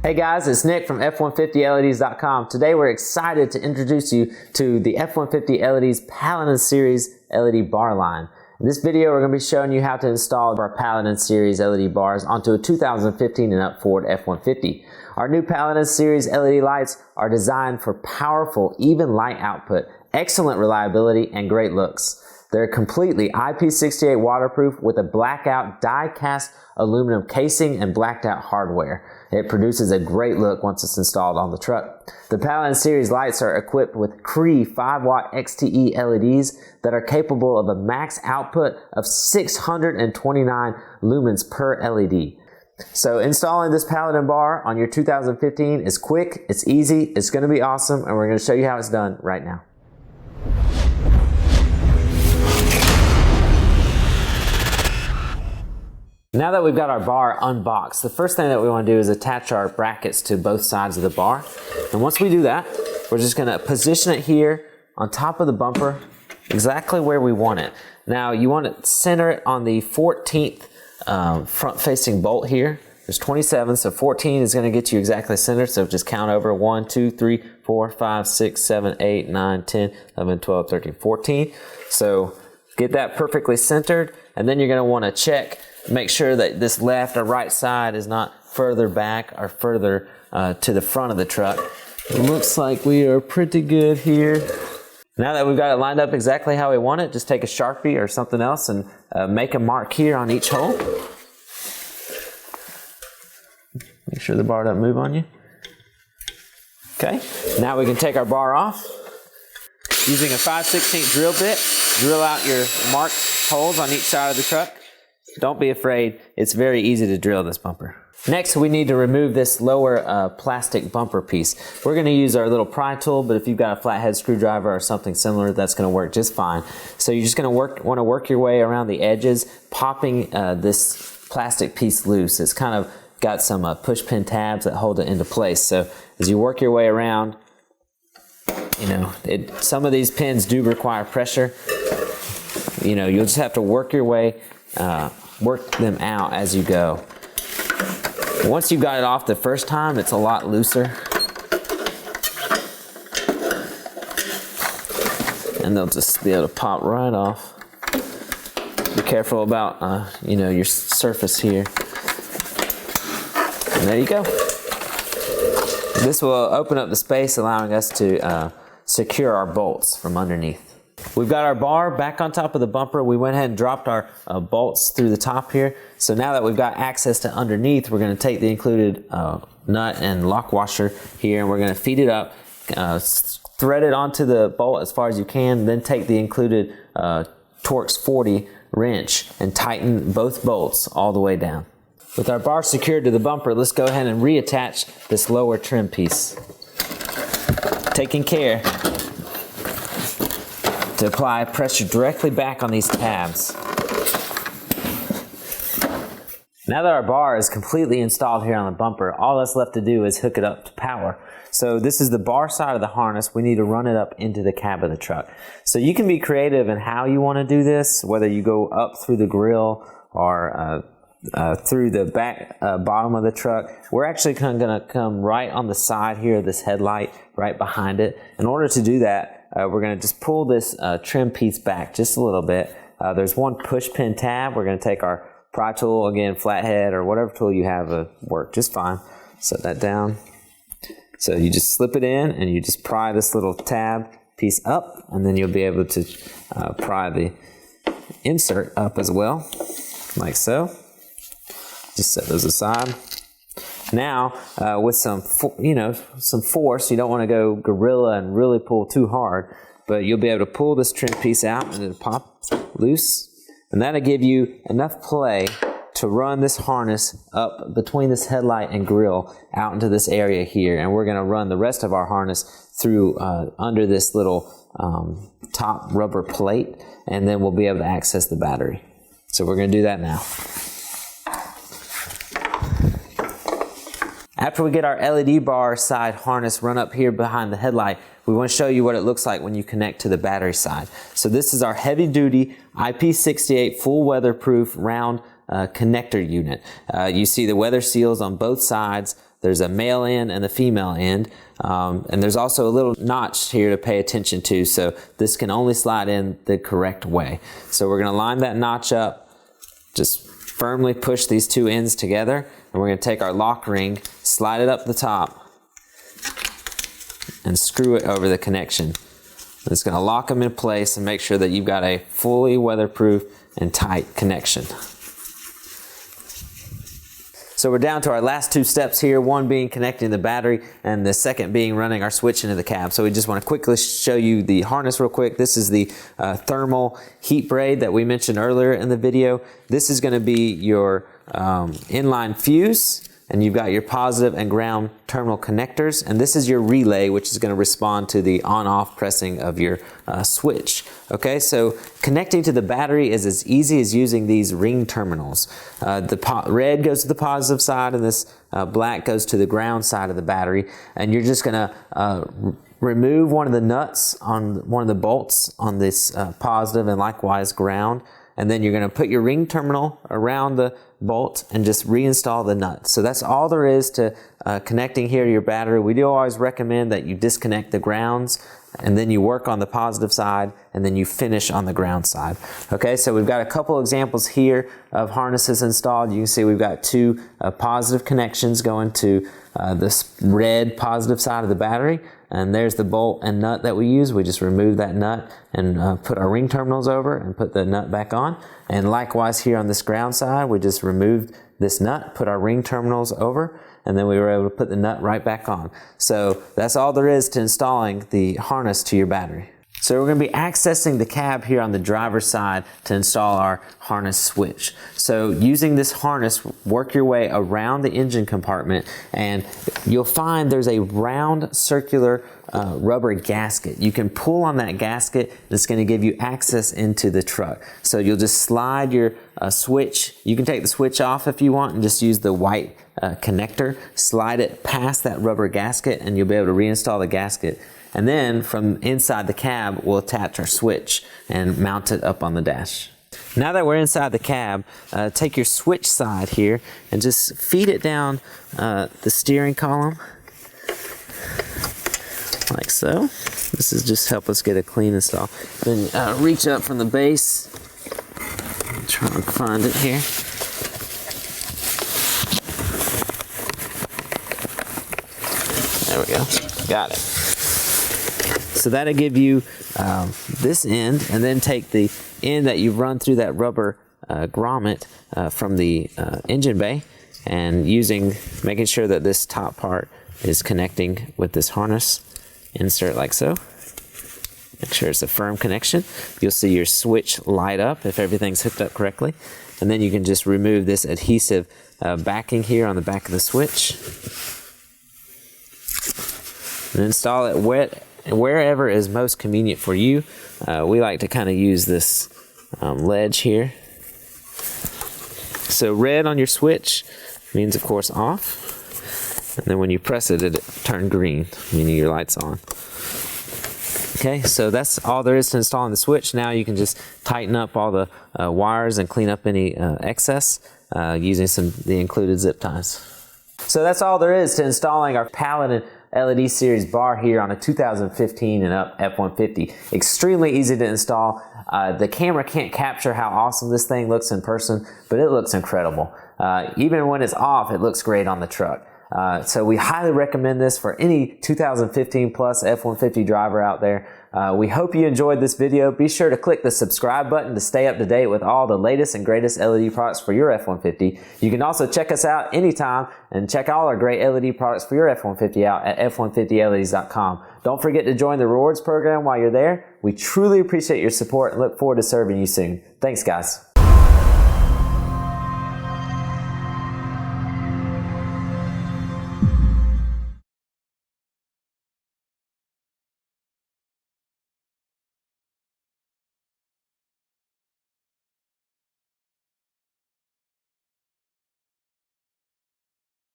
Hey guys, it's Nick from F150LEDs.com. Today we're excited to introduce you to the F150 LEDs Paladin Series LED bar line. In this video we're going to be showing you how to install our Paladin Series LED bars onto a 2015 and up Ford F150. Our new Paladin Series LED lights are designed for powerful, even light output, excellent reliability, and great looks. They're completely IP68 waterproof with a blackout die-cast aluminum casing and blacked out hardware. It produces a great look once it's installed on the truck. The Paladin Series lights are equipped with CREE 5-watt XTE LEDs that are capable of a max output of 629 lumens per LED. So installing this Paladin bar on your 2015 is quick, it's easy, it's going to be awesome, and we're going to show you how it's done right now. Now that we've got our bar unboxed, the first thing that we want to do is attach our brackets to both sides of the bar. And once we do that, we're just going to position it here on top of the bumper, exactly where we want it. Now you want to center it on the 14th front-facing bolt here. There's 27, so 14 is going to get you exactly centered, so just count over 1, 2, 3, 4, 5, 6, 7, 8, 9, 10, 11, 12, 13, 14. So get that perfectly centered, and then you're going to want to check, make sure that this left or right side is not further back or further to the front of the truck. It looks like we are pretty good here. Now that we've got it lined up exactly how we want it, just take a Sharpie or something else and make a mark here on each hole. Make sure the bar doesn't move on you. Okay, now we can take our bar off. Using a 5/16 drill bit, drill out your marked holes on each side of the truck. Don't be afraid, it's very easy to drill this bumper. Next, we need to remove this lower plastic bumper piece. We're going to use our little pry tool, but if you've got a flathead screwdriver or something similar, that's going to work just fine. So you're just going to want to work your way around the edges, popping this plastic piece loose. It's kind of got some push pin tabs that hold it into place. So as you work your way around, you know, some of these pins do require pressure. You know, you'll just have to work your way, work them out as you go. Once you've got it off the first time, it's a lot looser. And they'll just be able to pop right off. Be careful about, you know, your surface here. And there you go. This will open up the space, allowing us to secure our bolts from underneath. We've got our bar back on top of the bumper. We went ahead and dropped our bolts through the top here. So now that we've got access to underneath, we're going to take the included nut and lock washer here, and we're going to feed it up, thread it onto the bolt as far as you can, then take the included Torx 40 wrench and tighten both bolts all the way down. With our bar secured to the bumper, let's go ahead and reattach this lower trim piece. Taking care to apply pressure directly back on these tabs. Now that our bar is completely installed here on the bumper, all that's left to do is hook it up to power. So this is the bar side of the harness. We need to run it up into the cab of the truck. So you can be creative in how you want to do this, whether you go up through the grill or through the back bottom of the truck. We're actually going to come right on the side here of this headlight, right behind it. In order to do that, we're going to just pull this trim piece back just a little bit. There's one push pin tab. We're going to take our pry tool, again, flathead or whatever tool you have work just fine. Set that down. So you just slip it in and you just pry this little tab piece up, and then you'll be able to pry the insert up as well, like so. Just set those aside. Now, with some force, you don't want to go gorilla and really pull too hard, but you'll be able to pull this trim piece out and it'll pop loose, and that'll give you enough play to run this harness up between this headlight and grill out into this area here, and we're going to run the rest of our harness through under this little top rubber plate, and then we'll be able to access the battery. So we're going to do that now. After we get our LED bar side harness run up here behind the headlight, we want to show you what it looks like when you connect to the battery side. So this is our heavy duty IP68 full weatherproof round connector unit. You see the weather seals on both sides. There's a male end and the female end. And there's also a little notch here to pay attention to, so this can only slide in the correct way. So we're going to line that notch up, just firmly push these two ends together, and we're going to take our lock ring, slide it up the top, and screw it over the connection. It's going to lock them in place and make sure that you've got a fully weatherproof and tight connection. So we're down to our last two steps here, one being connecting the battery and the second being running our switch into the cab. So we just want to quickly show you the harness real quick. This is the thermal heat braid that we mentioned earlier in the video. This is going to be your inline fuse, and you've got your positive and ground terminal connectors, and this is your relay, which is going to respond to the on-off pressing of your switch. Okay, so connecting to the battery is as easy as using these ring terminals. The red goes to the positive side, and this black goes to the ground side of the battery, and you're just going to remove one of the nuts on one of the bolts on this positive and likewise ground, and then you're going to put your ring terminal around the bolt and just reinstall the nut. So that's all there is to connecting here to your battery. We do always recommend that you disconnect the grounds and then you work on the positive side and then you finish on the ground side. Okay, so we've got a couple examples here of harnesses installed. You can see we've got two positive connections going to this red positive side of the battery, and there's the bolt and nut that we use. We just remove that nut and put our ring terminals over and put the nut back on. And likewise here on this ground side, we just removed this nut, put our ring terminals over, and then we were able to put the nut right back on. So that's all there is to installing the harness to your battery. So we're going to be accessing the cab here on the driver's side to install our harness switch. So using this harness, work your way around the engine compartment, and you'll find there's a round circular rubber gasket. You can pull on that gasket, and it's going to give you access into the truck. So you'll just slide your switch. You can take the switch off if you want and just use the white connector, slide it past that rubber gasket, and you'll be able to reinstall the gasket. And then from inside the cab, we'll attach our switch and mount it up on the dash. Now that we're inside the cab, take your switch side here and just feed it down the steering column, like so. This is just help us get a clean install. Then reach up from the base, try and find it here. There we go, got it. So that'll give you this end, and then take the end that you've run through that rubber grommet from the engine bay, and making sure that this top part is connecting with this harness. Insert like so. Make sure it's a firm connection. You'll see your switch light up if everything's hooked up correctly. And then you can just remove this adhesive backing here on the back of the switch. And install it wherever is most convenient for you. We like to kind of use this ledge here. So red on your switch means, of course, off. And then when you press it, it turns green, meaning your light's on. Okay, so that's all there is to installing the switch. Now you can just tighten up all the wires and clean up any excess using the included zip ties. So that's all there is to installing our Paladin LED series bar here on a 2015 and up F-150. Extremely easy to install. The camera can't capture how awesome this thing looks in person, but it looks incredible. Even when it's off, it looks great on the truck. So we highly recommend this for any 2015 plus F-150 driver out there. We hope you enjoyed this video. Be sure to click the subscribe button to stay up to date with all the latest and greatest LED products for your F-150. You can also check us out anytime and check all our great LED products for your F-150 out at f150leds.com. Don't forget to join the rewards program while you're there. We truly appreciate your support and look forward to serving you soon. Thanks, guys.